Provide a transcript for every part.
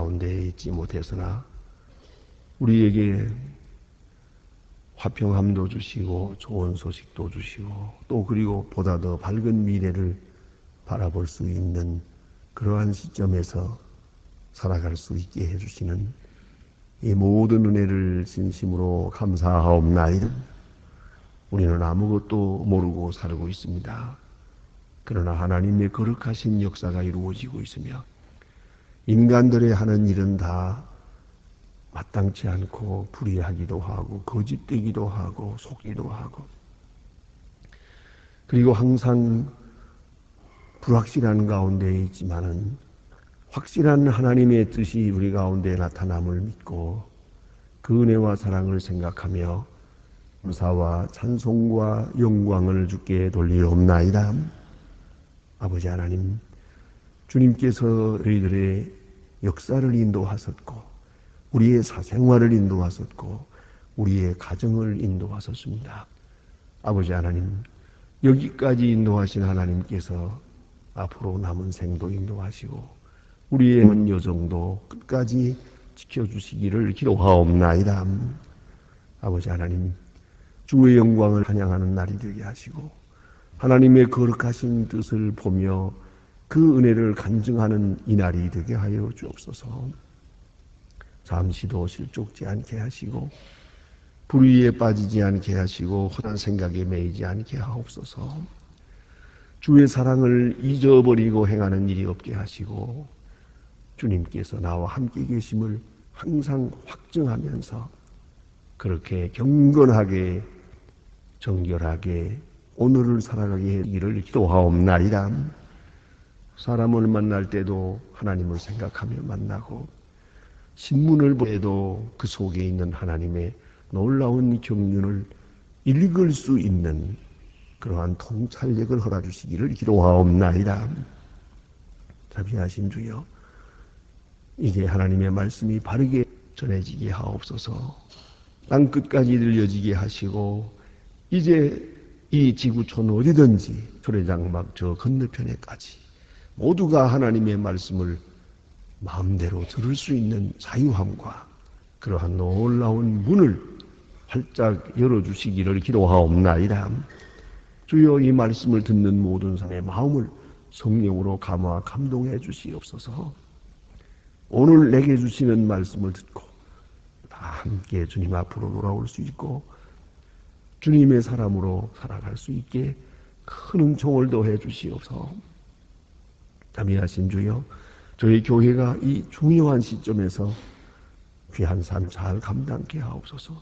가운데 있지 못해서나 우리에게 화평함도 주시고 좋은 소식도 주시고 또 그리고 보다 더 밝은 미래를 바라볼 수 있는 그러한 시점에서 살아갈 수 있게 해주시는 이 모든 은혜를 진심으로 감사하옵나이다. 우리는 아무것도 모르고 살고 있습니다. 그러나 하나님의 거룩하신 역사가 이루어지고 있으며 인간들의 하는 일은 다 마땅치 않고 불의하기도 하고 거짓되기도 하고 속기도 하고 그리고 항상 불확실한 가운데 있지만은 확실한 하나님의 뜻이 우리 가운데 나타남을 믿고 그 은혜와 사랑을 생각하며 감사와 찬송과 영광을 주께 돌리옵나이다. 아버지 하나님, 주님께서 저희들의 역사를 인도하셨고 우리의 사생활을 인도하셨고 우리의 가정을 인도하셨습니다. 아버지 하나님, 여기까지 인도하신 하나님께서 앞으로 남은 생도 인도하시고 우리의 여정도 끝까지 지켜주시기를 기도하옵나이다. 아버지 하나님, 주의 영광을 찬양하는 날이 되게 하시고 하나님의 거룩하신 뜻을 보며 그 은혜를 간증하는 이 날이 되게 하여 주옵소서. 잠시도 실족지 않게 하시고 불의에 빠지지 않게 하시고 헛된 생각에 매이지 않게 하옵소서. 주의 사랑을 잊어버리고 행하는 일이 없게 하시고 주님께서 나와 함께 계심을 항상 확증하면서 그렇게 경건하게 정결하게 오늘을 살아가게 하기를 기도하옵나이다. 사람을 만날 때도 하나님을 생각하며 만나고 신문을 보래도 그 속에 있는 하나님의 놀라운 경륜을 읽을 수 있는 그러한 통찰력을 허락주시기를 기도하옵나이다. 자비하신 주여, 이제 하나님의 말씀이 바르게 전해지게 하옵소서. 땅끝까지 들려지게 하시고 이제 이 지구촌 어디든지 초래장막 저 건너편에까지 모두가 하나님의 말씀을 마음대로 들을 수 있는 자유함과 그러한 놀라운 문을 활짝 열어주시기를 기도하옵나이다. 주여, 이 말씀을 듣는 모든 사람의 마음을 성령으로 감화 감동해 주시옵소서. 오늘 내게 주시는 말씀을 듣고 다 함께 주님 앞으로 돌아올 수 있고 주님의 사람으로 살아갈 수 있게 큰 은총을 더해 주시옵소서. 자비하신 주여, 저희 교회가 이 중요한 시점에서 귀한 삶 잘 감당케 하옵소서.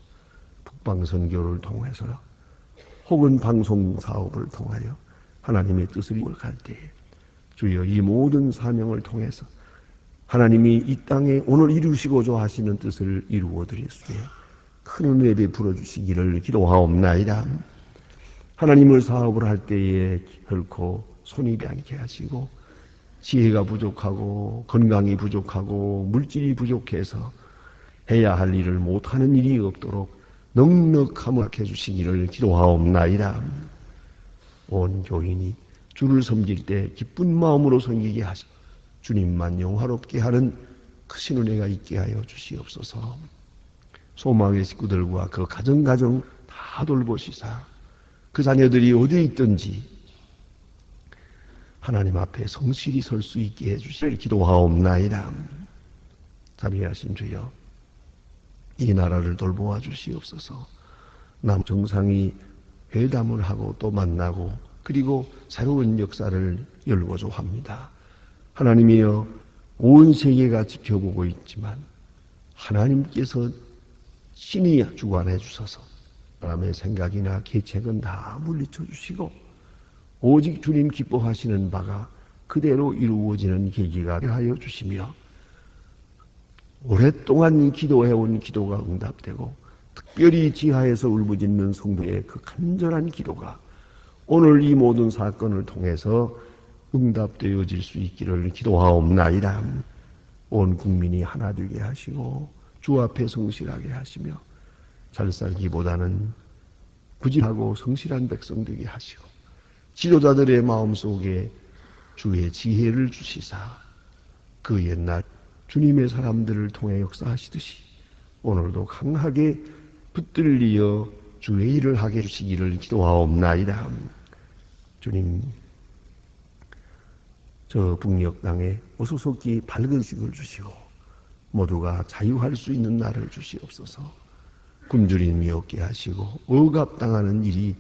북방선교를 통해서 혹은 방송사업을 통하여 하나님의 뜻을 이루어갈 때에 주여, 이 모든 사명을 통해서 하나님이 이 땅에 오늘 이루시고자 하시는 뜻을 이루어 드릴 수 있게 큰 은혜 베풀어 주시기를 기도하옵나이다. 하나님을 사업을 할 때에 결코 손익이 않게 하시고 지혜가 부족하고 건강이 부족하고 물질이 부족해서 해야 할 일을 못하는 일이 없도록 넉넉함을 해 주시기를 기도하옵나이다. 온 교인이 주를 섬길 때 기쁜 마음으로 섬기게 하시고 주님만 영화롭게 하는 크신 은혜가 있게 하여 주시옵소서. 소망의 식구들과 그 가정 다 돌보시사 그 자녀들이 어디에 있든지 하나님 앞에 성실히 설 수 있게 해주시길 기도하옵나이다. 자비하신 주여, 이 나라를 돌보아 주시옵소서. 남 정상이 회담을 하고 또 만나고 그리고 새로운 역사를 열고자 합니다. 하나님이여, 온 세계가 지켜보고 있지만 하나님께서 신이 주관해 주셔서 사람의 생각이나 계책은 다 물리쳐 주시고 오직 주님 기뻐하시는 바가 그대로 이루어지는 계기가 하여 주시며 오랫동안 기도해온 기도가 응답되고 특별히 지하에서 울부짖는 성도의 그 간절한 기도가 오늘 이 모든 사건을 통해서 응답되어질 수 있기를 기도하옵나이다. 온 국민이 하나 되게 하시고 주 앞에 성실하게 하시며 잘 살기보다는 부지하고 성실한 백성 되게 하시고 지도자들의 마음속에 주의 지혜를 주시사 그 옛날 주님의 사람들을 통해 역사하시듯이 오늘도 강하게 붙들리어 주의 일을 하게 해주시기를 기도하옵나이다. 주님, 저 북녘 땅에 어수선히 밝은 식을 주시고 모두가 자유할 수 있는 날을 주시옵소서. 굶주림이 없게 하시고 억압당하는 일이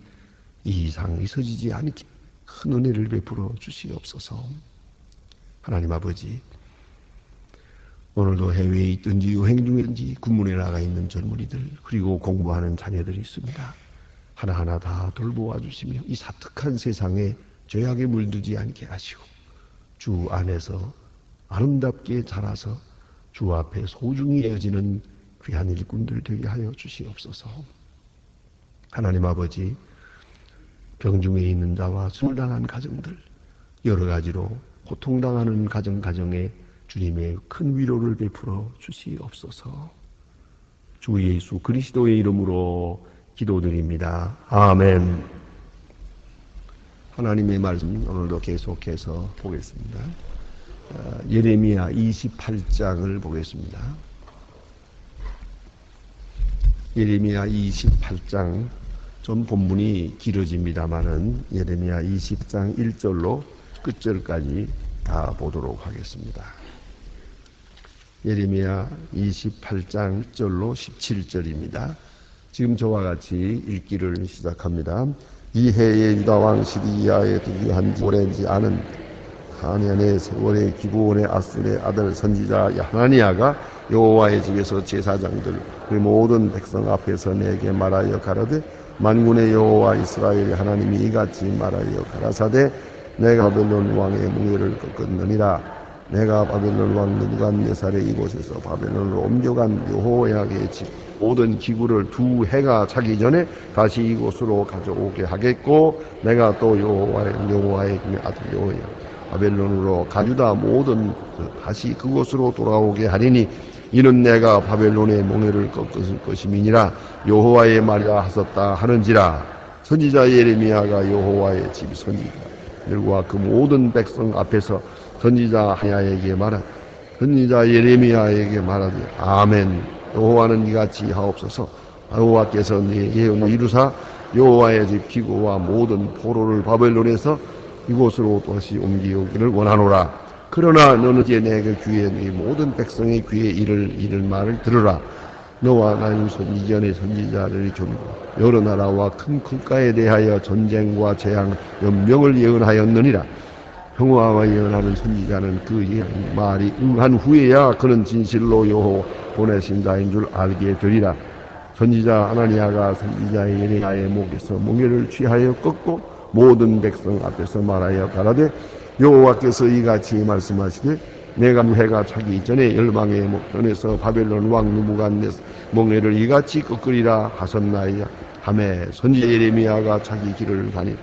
이 이상 있어지지 않게 큰 은혜를 베풀어 주시옵소서. 하나님 아버지, 오늘도 해외에 있든지 여행 중이든지 군문에 나가 있는 젊은이들 그리고 공부하는 자녀들이 있습니다. 하나하나 다 돌보아 주시며 이 사특한 세상에 죄악에 물들지 않게 하시고 주 안에서 아름답게 자라서 주 앞에 소중히 여겨지는 귀한 일꾼들 되게 하여 주시옵소서. 하나님 아버지, 병중에 있는 자와 술당한 가정들, 여러 가지로 고통당하는 가정에 주님의 큰 위로를 베풀어 주시옵소서. 주 예수 그리스도의 이름으로 기도드립니다. 아멘. 하나님의 말씀 오늘도 계속해서 보겠습니다. 예레미야 28장을 보겠습니다. 예레미야 28장, 좀 본문이 길어집니다마는 예레미야 20장 1절로 끝절까지 다 보도록 하겠습니다. 예레미야 28장 1절로 17절입니다. 지금 저와 같이 읽기를 시작합니다. 이 해에 유다왕 시드기야의 득위한 지 오래지 않은 하년의 세월의 기브온의 아술의 아들 선지자 하나니야가 여호와의 집에서 제사장들 그 모든 백성 앞에서 내게 말하여 가라되, 만군의 여호와 이스라엘의 하나님이 이같이 말하여 가라사대, 내가 바벨론 왕의 뭉에를 꺾었느니라. 내가 바벨론 왕 느부갓네살의 이곳에서 바벨론으로 옮겨간 여호야의 집 모든 기구를 두 해가 차기 전에 다시 이곳으로 가져오게 하겠고, 내가 또 여호와의 아들 여호야 바벨론으로 가주다 모든 다시 그곳으로 돌아오게 하리니, 이는 내가 바벨론의 몽해를 꺾었을 것임이니라. 여호와의 말이라 하셨다 하는지라. 선지자 예레미야가 여호와의 집 선지자들과 그 모든 백성 앞에서 선지자 하야에게 말하되, 선지자 예레미야에게 말하되, 아멘. 여호와는 이같이 하옵소서. 여호와께서 네 예언을 이루사 여호와의 집 기구와 모든 포로를 바벨론에서 이곳으로 다시 옮기기를 원하노라. 그러나 너는 이제 내 귀에 네 모든 백성의 귀에 이를 말을 들으라. 너와 나의 이전의 선지자들이 좀 여러 나라와 큰 국가에 대하여 전쟁과 재앙, 연병을 예언하였느니라. 여호와와 예언하는 선지자는 그 예언 말이 응한 후에야 그는 진실로 여호와 보내신 자인 줄 알게 되리라. 선지자 하나니야가 선지자 예레미야의 목에서 몽해를 취하여 꺾고 모든 백성 앞에서 말하여 가라되, 여호와께서 이같이 말씀하시되, 내가 해가 차기 전에 열방의 목전에서 바벨론 왕 느부갓네살 몽해를 이같이 꺾으리라 하셨나이다 하매, 선지자 예레미야가 자기 길을 다니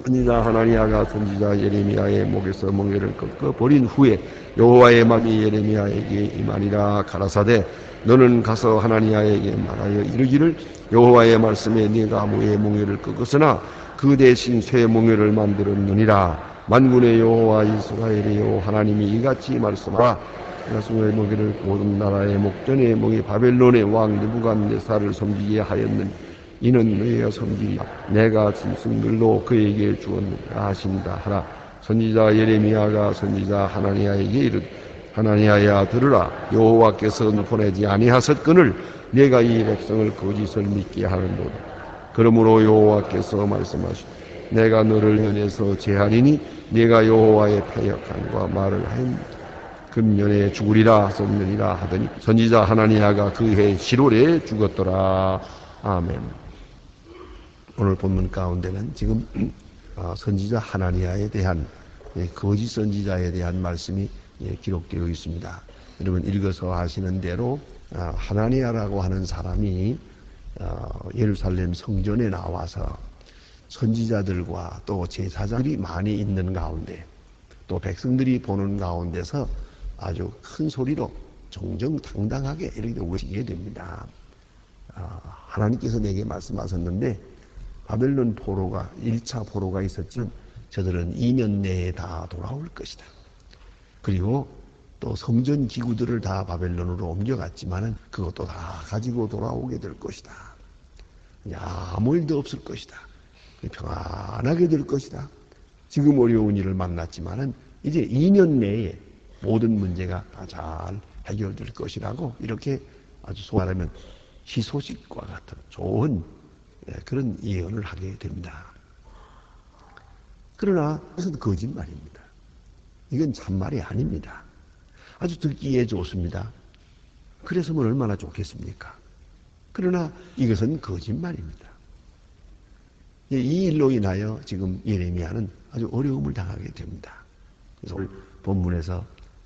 선지자 하나니야가 선지자 예레미야의 목에서 멍에를 꺾어 버린 후에 여호와의 말이 예레미야에게 임하니라. 가라사대, 너는 가서 하나니야에게 말하여 이르기를, 여호와의 말씀에 네가 무의 멍에를 꺾었으나 그 대신 쇠 멍에를 만들었느니라. 만군의 여호와 이스라엘의 여호와 하나님이 이같이 말씀하라. 야수의 멍에를 모든 나라의 목전에 멍에 바벨론의 왕 느부갓네살을 섬기게 하였느니, 이는 너희가 섬기라. 내가 짐승들로 그에게 주었느니라 하신다 하라. 선지자 예레미야가 선지자 하나니야에게 이르되, 하나니야야 들으라. 여호와께서 보내지 아니하셨거늘 내가 이 백성을 거짓을 믿게 하는도다. 그러므로 여호와께서 말씀하시되, 내가 너를 면에서 제하리니 네가 여호와의 패역함과 말을 하였느니라. 금년에 죽으리라 하셨느니라 하더니 선지자 하나니야가 그 해 7월에 죽었더라. 아멘. 오늘 본문 가운데는 지금 선지자 하나니야에 대한 거짓 선지자에 대한 말씀이 기록되어 있습니다. 여러분 읽어서 아시는 대로 하나니야라고 하는 사람이 예루살렘 성전에 나와서 선지자들과 또 제사장들이 많이 있는 가운데 또 백성들이 보는 가운데서 아주 큰 소리로 정정당당하게 이렇게 외치게 됩니다. 하나님께서 내게 말씀하셨는데 바벨론 포로가 1차 포로가 있었지만 저들은 2년 내에 다 돌아올 것이다. 그리고 또 성전 기구들을 다 바벨론으로 옮겨갔지만은 그것도 다 가지고 돌아오게 될 것이다. 아무 일도 없을 것이다. 평안하게 될 것이다. 지금 어려운 일을 만났지만은 이제 2년 내에 모든 문제가 다 잘 해결될 것이라고 이렇게 아주 소말하면 희소식과 같은 좋은 그런 예언을 하게 됩니다. 그러나 이것은 거짓말입니다. 이건 참말이 아닙니다. 아주 듣기에 좋습니다. 그래서면 얼마나 좋겠습니까? 그러나 이것은 거짓말입니다. 이 일로 인하여 지금 예레미야는 아주 어려움을 당하게 됩니다. 그래서 오늘 본문에서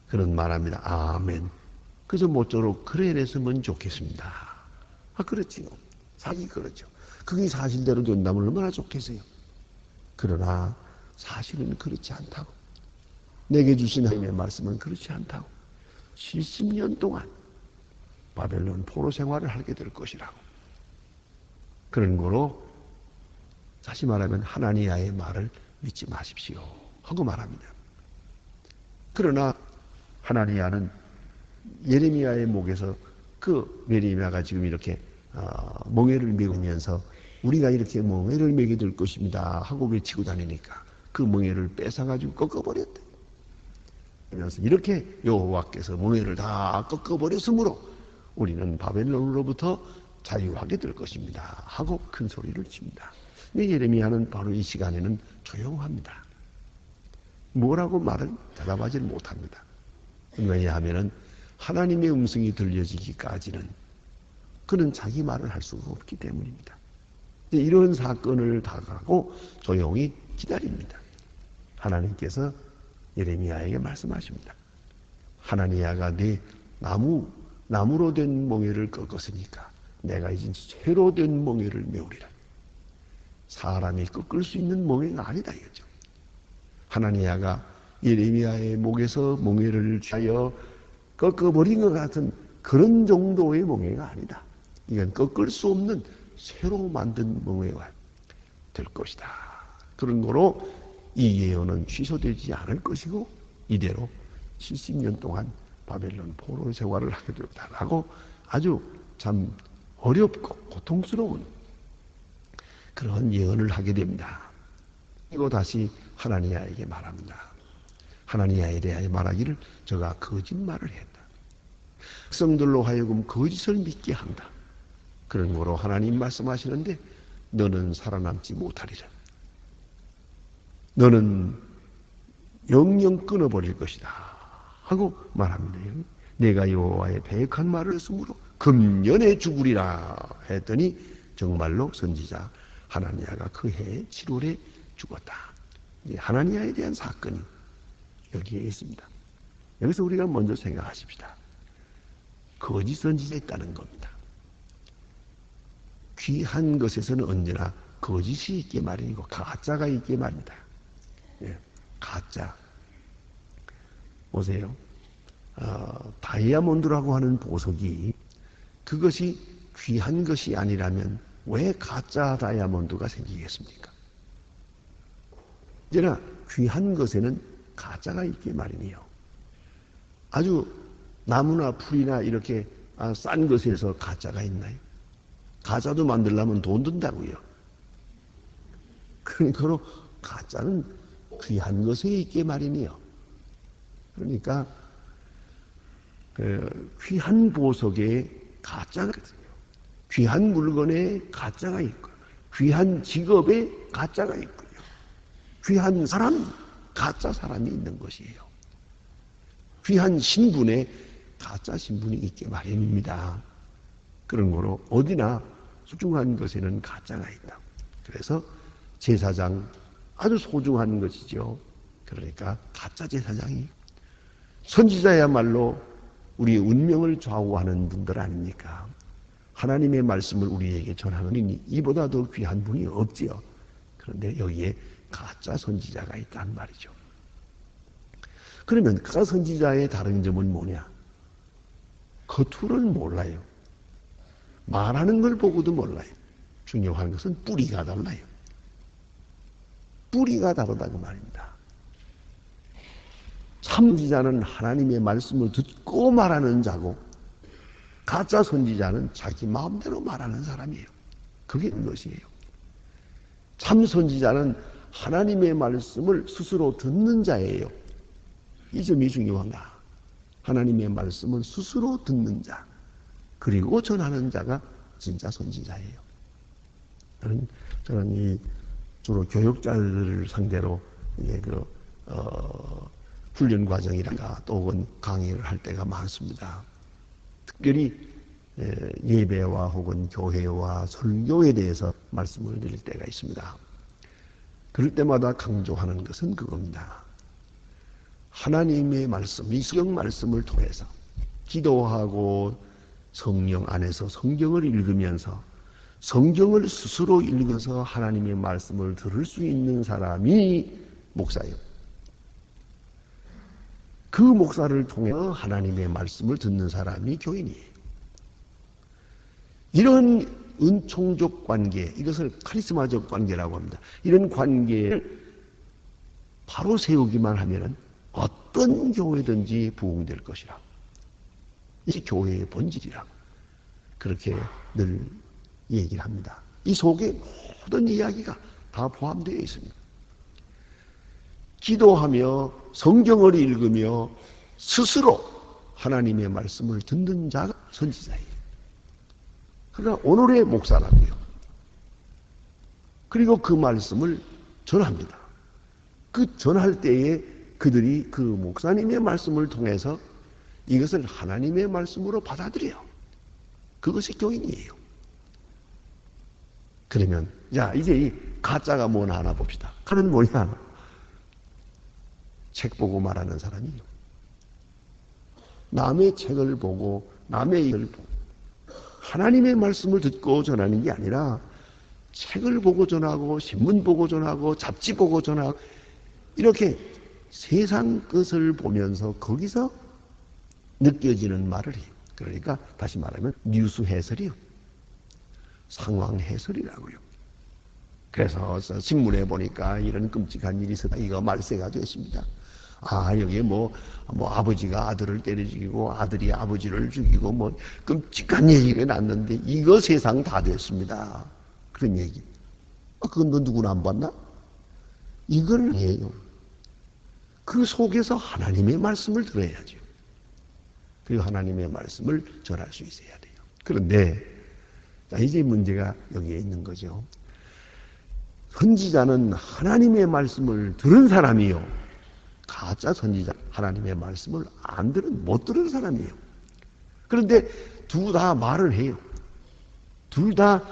그런 말합니다. 아멘. 그저 모쪼록 그래 냈으면 좋겠습니다. 그렇지요. 사실 그렇죠. 그게 사실대로 된다면 얼마나 좋겠어요. 그러나 사실은 그렇지 않다고. 내게 주신 하나님의 말씀은 그렇지 않다고. 70년 동안 바벨론 포로 생활을 하게 될 것이라고. 그런 거로 다시 말하면 하나니야의 말을 믿지 마십시오 하고 말합니다. 그러나 하나니야는 예레미야의 목에서 그 예레미야가 지금 이렇게 멍에를 메우면서 우리가 이렇게 멍에를 메게 될 것입니다 하고 외치고 다니니까 그 멍에를 뺏어가지고 꺾어버렸대. 그래서 이렇게 여호와께서 멍에를 다 꺾어버렸으므로 우리는 바벨론으로부터 자유하게 될 것입니다 하고 큰 소리를 칩니다. 근데 예레미야는 바로 이 시간에는 조용합니다. 뭐라고 말을 대답하지 못합니다. 왜냐하면 하나님의 음성이 들려지기까지는 그는 자기 말을 할 수가 없기 때문입니다. 이런 사건을 당하고 조용히 기다립니다. 하나님께서 예레미야에게 말씀하십니다. 하나니야가 네 나무로 된 멍에를 꺾었으니까 내가 이제 새로 된 멍에를 메우리라. 사람이 꺾을 수 있는 멍에가 아니다 이거죠. 하나니야가 예레미야의 목에서 멍에를 취하여 꺾어버린 것 같은 그런 정도의 멍에가 아니다. 이건 꺾을 수 없는 새로 만든 멍에가 될 것이다. 그런 거로 이 예언은 취소되지 않을 것이고 이대로 70년 동안 바벨론 포로 생활을 하게 되었다라고 아주 참 어렵고 고통스러운 그런 예언을 하게 됩니다. 그리고 다시 하나니야에게 말합니다. 하나니야에 대하여 말하기를 저가 거짓말을 했다. 백성들로 하여금 거짓을 믿게 한다. 그런 거로 하나님 말씀하시는데 너는 살아남지 못하리라. 너는 영영 끊어버릴 것이다 하고 말합니다. 내가 여호와의 배역한 말을 했으므로 금년에 죽으리라 했더니 정말로 선지자 하나니야가 그 해의 7월에 죽었다. 하나니야에 대한 사건이 여기에 있습니다. 여기서 우리가 먼저 생각하십시다. 거짓 선지자 있다는 겁니다. 귀한 것에서는 언제나 거짓이 있게 마련이고 가짜가 있게 마련이다. 가짜. 보세요. 다이아몬드라고 하는 보석이 그것이 귀한 것이 아니라면 왜 가짜 다이아몬드가 생기겠습니까? 이제나 귀한 것에는 가짜가 있게 마련이에요. 아주 나무나 풀이나 이렇게 싼 것에서 가짜가 있나요? 가짜도 만들려면 돈 든다고요. 그러니까 가짜는 귀한 것에 있게 마련이에요. 그러니까 귀한 보석에 가짜가 있어요. 귀한 물건에 가짜가 있고 귀한 직업에 가짜가 있고요. 귀한 사람, 가짜 사람이 있는 것이에요. 귀한 신분에 가짜 신분이 있게 마련입니다. 그런 거로 어디나 소중한 것에는 가짜가 있다. 그래서 제사장 아주 소중한 것이죠. 그러니까 가짜 제사장이 선지자야말로 우리의 운명을 좌우하는 분들 아닙니까? 하나님의 말씀을 우리에게 전하는 이니 이보다 더 귀한 분이 없지요. 그런데 여기에 가짜 선지자가 있단 말이죠. 그러면 가짜 선지자의 다른 점은 뭐냐? 겉으로는 몰라요. 말하는 걸 보고도 몰라요. 중요한 것은 뿌리가 달라요. 뿌리가 다르다고 말입니다. 참지자는 하나님의 말씀을 듣고 말하는 자고 가짜 선지자는 자기 마음대로 말하는 사람이에요. 그게 것이에요. 참 선지자는 하나님의 말씀을 스스로 듣는 자예요. 이 점이 중요합니다. 하나님의 말씀을 스스로 듣는 자, 그리고 전하는 자가 진짜 선지자예요. 저는 이 주로 교육자들을 상대로 이제 훈련 과정이라든가 또 혹은 강의를 할 때가 많습니다. 특별히 예배와 혹은 교회와 설교에 대해서 말씀을 드릴 때가 있습니다. 그럴 때마다 강조하는 것은 그겁니다. 하나님의 말씀, 이 성경 말씀을 통해서 기도하고 성령 안에서 성경을 읽으면서 성경을 스스로 읽어서 하나님의 말씀을 들을 수 있는 사람이 목사예요. 그 목사를 통해 하나님의 말씀을 듣는 사람이 교인이에요. 이런 은총적 관계, 이것을 카리스마적 관계라고 합니다. 이런 관계를 바로 세우기만 하면 어떤 교회든지 부흥될 것이라. 이게 교회의 본질이라. 그렇게 늘 얘기를 합니다. 이 속에 모든 이야기가 다 포함되어 있습니다. 기도하며 성경을 읽으며 스스로 하나님의 말씀을 듣는 자가 선지자예요. 그러니까 오늘의 목사라고요. 그리고 그 말씀을 전합니다. 그 전할 때에 그들이 그 목사님의 말씀을 통해서 이것을 하나님의 말씀으로 받아들여요. 그것이 교인이에요. 그러면 자 이제 이 가짜가 뭐나 하나 봅시다. 가는 뭐냐? 책 보고 말하는 사람이에요. 남의 책을 보고 남의 일을 보고 하나님의 말씀을 듣고 전하는 게 아니라 책을 보고 전하고 신문 보고 전하고 잡지 보고 전하고 이렇게 세상 것을 보면서 거기서 느껴지는 말을 해요. 그러니까 다시 말하면 뉴스 해설이요. 상황 해설이라고요. 그래서 신문에 보니까 이런 끔찍한 일이 있었다. 이거 말세가 됐습니다. 아, 여기에 뭐 아버지가 아들을 때려 죽이고 아들이 아버지를 죽이고 뭐 끔찍한 얘기가 났는데 이거 세상 다 됐습니다. 그런 얘기. 그건 너 누구나 안 봤나? 이걸 해요. 그 속에서 하나님의 말씀을 들어야죠. 그리고 하나님의 말씀을 전할 수 있어야 돼요. 그런데 이제 문제가 여기에 있는 거죠. 선지자는 하나님의 말씀을 들은 사람이요. 가짜 선지자 하나님의 말씀을 못 들은 사람이에요. 그런데 둘 다 말을 해요. 둘 다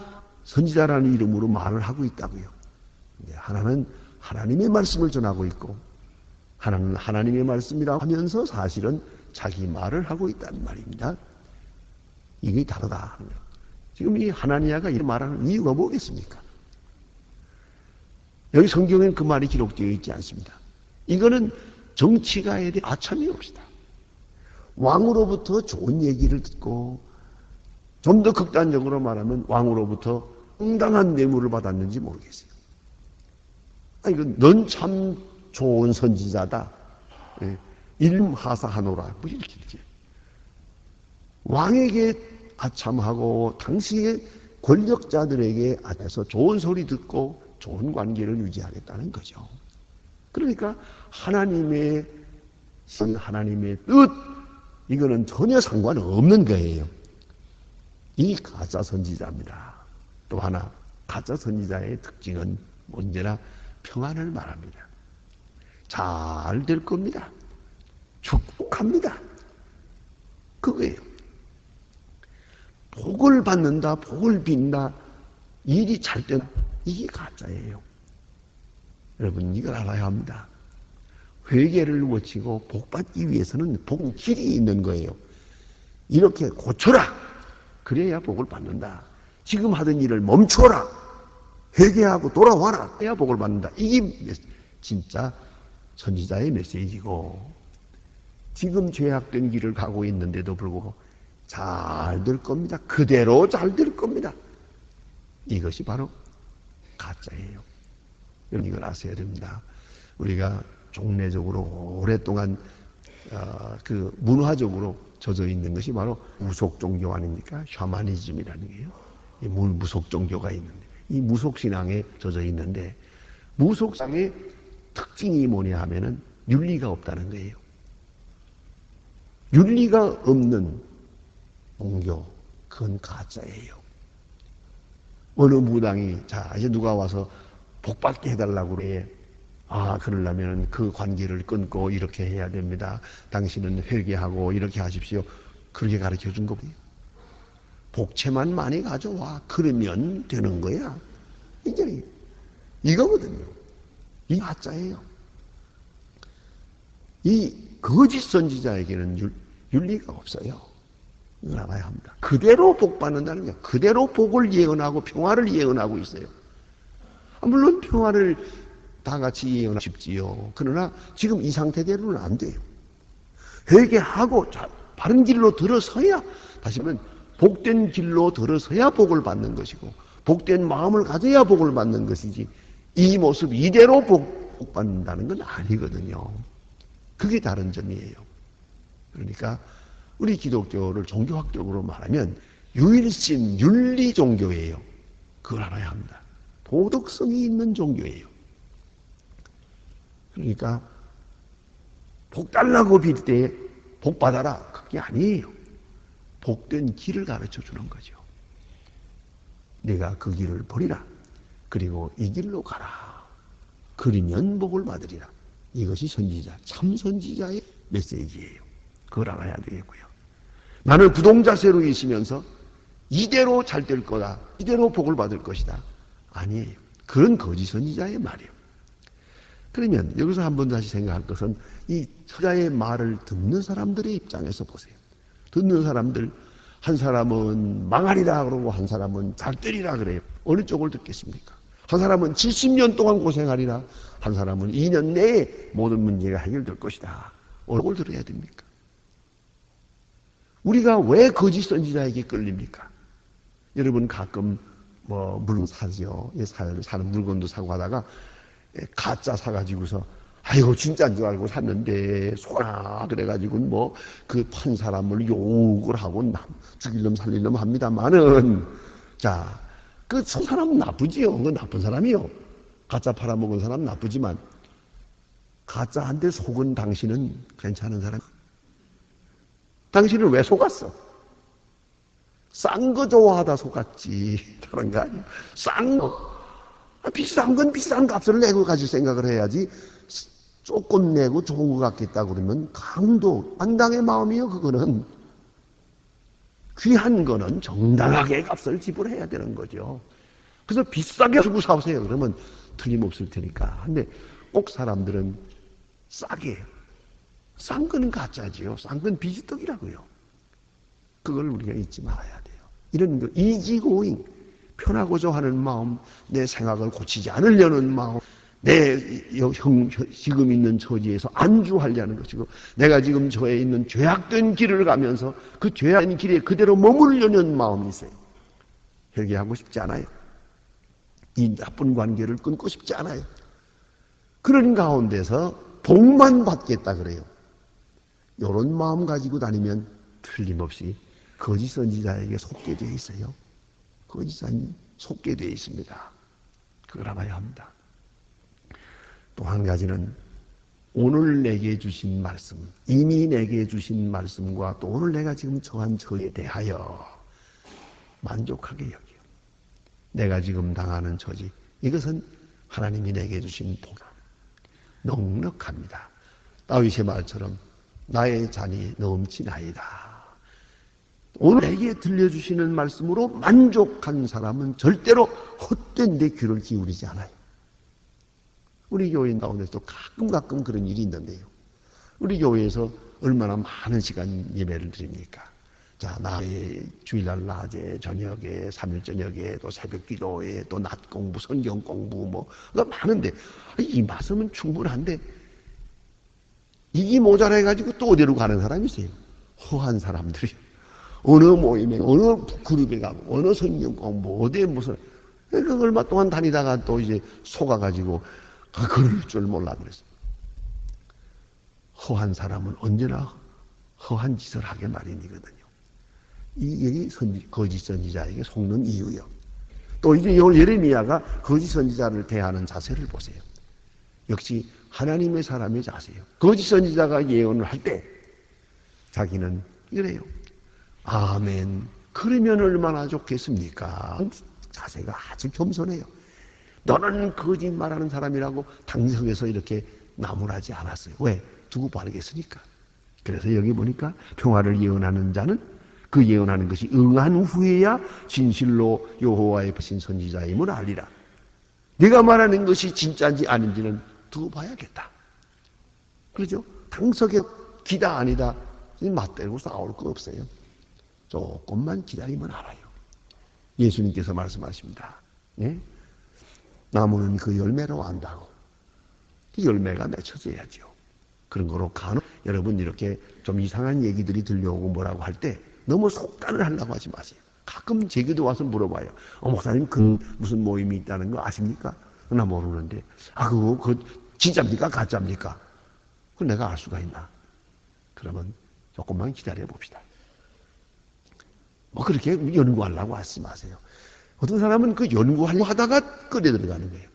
선지자라는 이름으로 말을 하고 있다고요. 하나는 하나님의 말씀을 전하고 있고 하나는 하나님의 말씀이라고 하면서 사실은 자기 말을 하고 있다는 말입니다. 이게 다르다. 지금 이 하나니아가 이 말하는 이유가 뭐겠습니까? 여기 성경에는 그 말이 기록되어 있지 않습니다. 이거는 정치가에 대해 아첨이 없시다. 왕으로부터 좋은 얘기를 듣고 좀 더 극단적으로 말하면 왕으로부터 상당한 뇌물을 받았는지 모르겠어요. 넌 참 좋은 선지자다. 일하사하노라. 뭐 이렇게. 왕에게 아참하고 당시의 권력자들에게 아해서 좋은 소리 듣고 좋은 관계를 유지하겠다는 거죠. 그러니까 하나님의 뜻, 이거는 전혀 상관없는 거예요. 이 가짜 선지자입니다. 또 하나 가짜 선지자의 특징은 언제나 평안을 말합니다. 잘 될 겁니다. 축복합니다. 그거예요. 복을 받는다, 복을 빈다, 일이 잘 된다. 이게 가짜예요. 여러분 이걸 알아야 합니다. 회개를 거치고 복받기 위해서는 복 길이 있는 거예요. 이렇게 고쳐라. 그래야 복을 받는다. 지금 하던 일을 멈춰라. 회개하고 돌아와라. 그래야 복을 받는다. 이게 진짜 선지자의 메시지고 지금 죄악된 길을 가고 있는데도 불구하고 잘 될 겁니다. 그대로 잘 될 겁니다. 이것이 바로 가짜예요. 이걸 아셔야 됩니다. 우리가 종례적으로 오랫동안 그 문화적으로 젖어 있는 것이 바로 무속 종교 아닙니까? 샤머니즘이라는 게요. 이 무속 종교가 있는데, 이 무속 신앙에 젖어 있는데, 무속 신앙의 특징이 뭐냐 하면은 윤리가 없다는 거예요. 윤리가 없는 종교, 그건 가짜예요. 어느 무당이 자 이제 누가 와서 복 받게 해달라고 그래. 그러려면 그 관계를 끊고 이렇게 해야 됩니다. 당신은 회개하고 이렇게 하십시오. 그렇게 가르쳐 준 거고요. 복채만 많이 가져와. 그러면 되는 거야. 이제 이거거든요. 이 가짜예요. 이 거짓 선지자에게는 윤리가 없어요. 이걸 알아야 합니다. 그대로 복 받는다는 거예요. 그대로 복을 예언하고 평화를 예언하고 있어요. 물론 평화를 다 같이 예언하고 싶지요. 그러나 지금 이 상태대로는 안 돼요. 회개하고 바른 길로 들어서야, 다시 말하면 복된 길로 들어서야 복을 받는 것이고, 복된 마음을 가져야 복을 받는 것이지, 이 모습 이대로 복 받는다는 건 아니거든요. 그게 다른 점이에요. 그러니까 우리 기독교를 종교학적으로 말하면 유일신 윤리 종교예요. 그걸 알아야 합니다. 도덕성이 있는 종교예요. 그러니까 복 달라고 빌 때 복 받아라, 그게 아니에요. 복된 길을 가르쳐 주는 거죠. 내가 그 길을 버리라. 그리고 이 길로 가라. 그러면 복을 받으리라. 이것이 선지자, 참 선지자의 메시지예요. 그걸 알아야 되겠고요. 나는 부동자세로 있으면서 이대로 잘 될 거다. 이대로 복을 받을 것이다. 아니에요. 그런 거짓 선지자의 말이에요. 그러면 여기서 한번 다시 생각할 것은 이 선지자의 말을 듣는 사람들의 입장에서 보세요. 듣는 사람들, 한 사람은 망하리라 그러고 한 사람은 잘 되리라 그래요. 어느 쪽을 듣겠습니까? 한 사람은 70년 동안 고생하리라, 한 사람은 2년 내에 모든 문제가 해결될 것이다. 어느 쪽을 들어야 됩니까? 우리가 왜 거짓 선지자에게 끌립니까? 여러분 가끔 물건 사죠. 사는 물건도 사고 하다가 가짜 사가지고서 아이고 진짜인 줄 알고 샀는데 속아 그래가지고 그 판 사람을 욕을 하고 죽일 놈 살릴 놈 합니다만은, 자, 그 사람은 나쁘지요. 그 나쁜 사람이요. 가짜 팔아먹은 사람 나쁘지만 가짜한테 속은 당신은 괜찮은 사람. 당신은 왜 속았어? 싼 거 좋아하다 속았지. 다른 거 아니야. 싼 거. 비싼 건 비싼 값을 내고 가질 생각을 해야지. 조금 내고 좋은 거 같겠다 그러면 강도, 안당의 마음이요. 그거는. 귀한 거는 정당하게 값을 지불해야 되는 거죠. 그래서 비싸게 주고 사오세요. 그러면 틀림없을 테니까. 근데 꼭 사람들은 싸게. 싼 거는 가짜지요. 싼 건 비지떡이라고요. 그걸 우리가 잊지 말아야 돼요. 이런 거, 이지고잉, 편하고자 하는 마음, 내 생각을 고치지 않으려는 마음, 내 지금 있는 처지에서 안주하려는 것이고, 내가 지금 저에 있는 죄악된 길을 가면서 그 죄악된 길에 그대로 머무르려는 마음이 있어요. 회개하고 싶지 않아요. 이 나쁜 관계를 끊고 싶지 않아요. 그런 가운데서 복만 받겠다 그래요. 이런 마음 가지고 다니면 틀림없이 거짓 선지자에게 속게 되어 있어요. 거짓 선지자는 속게 되어 있습니다. 그걸 알아야 합니다. 또 한 가지는 오늘 내게 주신 말씀, 이미 내게 주신 말씀과 또 오늘 내가 지금 처한 처에 대하여 만족하게 여겨. 내가 지금 당하는 처지, 이것은 하나님이 내게 주신 복이다. 넉넉합니다. 다윗의 말처럼 나의 잔이 넘치나이다. 오늘 내게 들려주시는 말씀으로 만족한 사람은 절대로 헛된 데 귀를 기울이지 않아요. 우리 교회 가운데서 가끔 그런 일이 있는데요. 우리 교회에서 얼마나 많은 시간 예배를 드립니까? 자, 주일날 낮에, 저녁에, 3일 저녁에, 또 새벽 기도에, 또 낮 공부, 성경 공부, 많은데, 이 말씀은 충분한데, 이게 모자라가지고 또 어디로 가는 사람이 있어요. 허한 사람들이. 어느 모임에, 어느 그룹에 가고, 어느 성경 공부, 어디에 무슨, 그 얼마 동안 다니다가 또 이제 속아가지고, 그럴 줄 몰라 그랬어요. 허한 사람은 언제나 허한 짓을 하게 마련이거든요. 이 거짓 선지자에게 속는 이유요. 또 이제 예레미야가 거짓 선지자를 대하는 자세를 보세요. 역시 하나님의 사람의 자세요. 거짓 선지자가 예언을 할 때 자기는 이래요. 아멘. 그러면 얼마나 좋겠습니까? 자세가 아주 겸손해요. 너는 거짓말하는 사람이라고 당석에서 이렇게 나무라지 않았어요. 왜? 두고 봐야겠으니까. 그래서 여기 보니까 평화를 예언하는 자는 그 예언하는 것이 응한 후에야 진실로 여호와의 보신 선지자임을 알리라. 내가 말하는 것이 진짜인지 아닌지는 두고 봐야겠다. 그렇죠? 당석에 기다 아니다 맞대고 싸울 거 없어요. 조금만 기다리면 알아요. 예수님께서 말씀하십니다. 예? 나무는 그 열매로 안다고. 그 열매가 맺혀져야죠. 그런 거로 간혹 여러분 이렇게 좀 이상한 얘기들이 들려오고 뭐라고 할 때 너무 속단을 하려고 하지 마세요. 가끔 제게도 와서 물어봐요. 목사님 그 무슨 모임이 있다는 거 아십니까? 나 모르는데. 그거 진짜입니까? 가짜입니까? 그걸 내가 알 수가 있나? 그러면 조금만 기다려 봅시다. 그렇게 연구하려고 하지 마세요. 어떤 사람은 그 연구하려고 하다가 끌려 들어가는 거예요.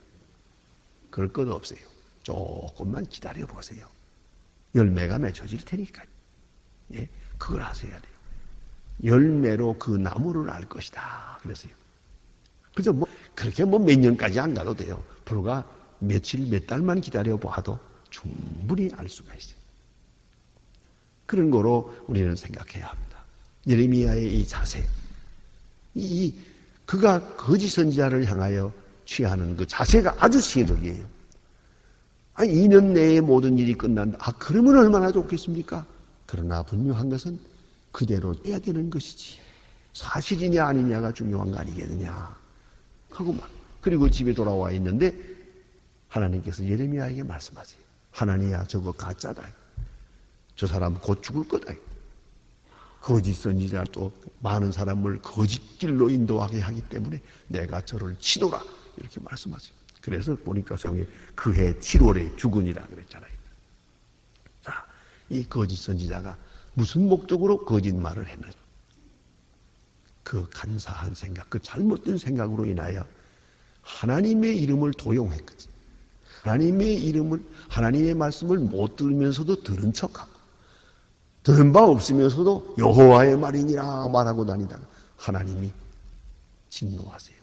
그럴 것 없어요. 조금만 기다려 보세요. 열매가 맺혀질 테니까요. 예, 그걸 하셔야 돼요. 열매로 그 나무를 알 것이다. 그래서요. 그래서 그렇게 몇 년까지 안 가도 돼요. 불과 며칠, 몇 달만 기다려 봐도 충분히 알 수가 있어요. 그런 거로 우리는 생각해야 합니다. 예레미야의 이 자세, 그가 거짓 선지자를 향하여 취하는 그 자세가 아주 시행적이에요. 2년 내에 모든 일이 끝난다. 그러면 얼마나 좋겠습니까? 그러나 분명한 것은 그대로 해야 되는 것이지. 사실이냐 아니냐가 중요한 거 아니겠느냐 하고만. 그리고 집에 돌아와 있는데 하나님께서 예레미야에게 말씀하세요. 하나님이야, 저거 가짜다. 저 사람 곧 죽을 거다. 거짓 선지자 또 많은 사람을 거짓길로 인도하게 하기 때문에 내가 저를 치노라. 이렇게 말씀하세요. 그래서 보니까 성에 그해 7월에 죽으니라 그랬잖아요. 자, 이 거짓 선지자가 무슨 목적으로 거짓말을 했느냐. 그 간사한 생각, 그 잘못된 생각으로 인하여 하나님의 이름을 도용했거든요. 하나님의 말씀을 못 들으면서도 들은 척하고, 들은 바 없으면서도 여호와의 말이니라 말하고 다니다가 하나님이 진노하세요.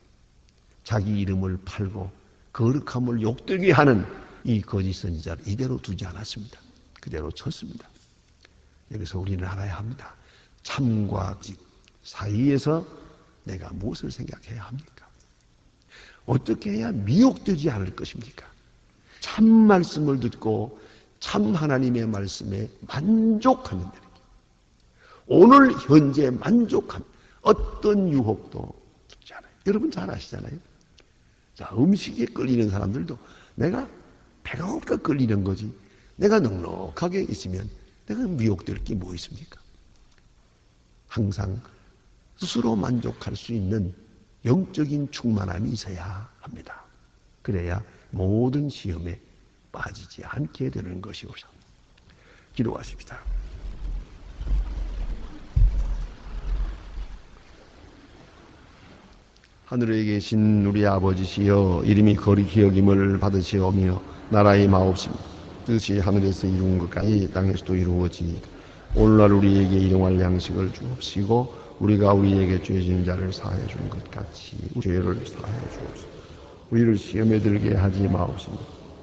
자기 이름을 팔고 거룩함을 욕되게 하는 이 거짓 선지자를 이대로 두지 않았습니다. 그대로 쳤습니다. 여기서 우리는 알아야 합니다. 참과 짓 사이에서 내가 무엇을 생각해야 합니까? 어떻게 해야 미혹되지 않을 것입니까? 참 말씀을 듣고 참 하나님의 말씀에 만족하는 데는 오늘 현재 만족함, 어떤 유혹도 듣지 않아요. 여러분 잘 아시잖아요. 자, 음식에 끌리는 사람들도 내가 배가 고프니까 끌리는 거지. 내가 넉넉하게 있으면 내가 미혹될 게 뭐 있습니까? 항상 스스로 만족할 수 있는 영적인 충만함이 있어야 합니다. 그래야 모든 시험에 빠지지 않게 되는 것이오죠. 기도하십시다. 하늘에 계신 우리 아버지시여, 이름이 거룩히 여김을 받으시오며 나라의 마옵시며 뜻이 하늘에서 이룬 것 같이 땅에서도 이루어지니 오늘날 우리에게 일용할 양식을 주옵시고 우리가 우리에게 죄 지은 자를 사하여 준 것 같이 죄를 사하여 주옵소서. 우리를 시험에 들게 하지 마옵시며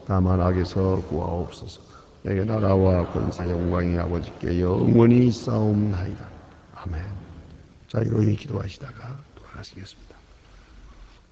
다만 악에서 구하옵소서. 내게 나라와 권세 영광이 아버지께 영원히 있사옵나이다. 아멘. 자, 이러히 기도하시다가 돌아가시겠습니다.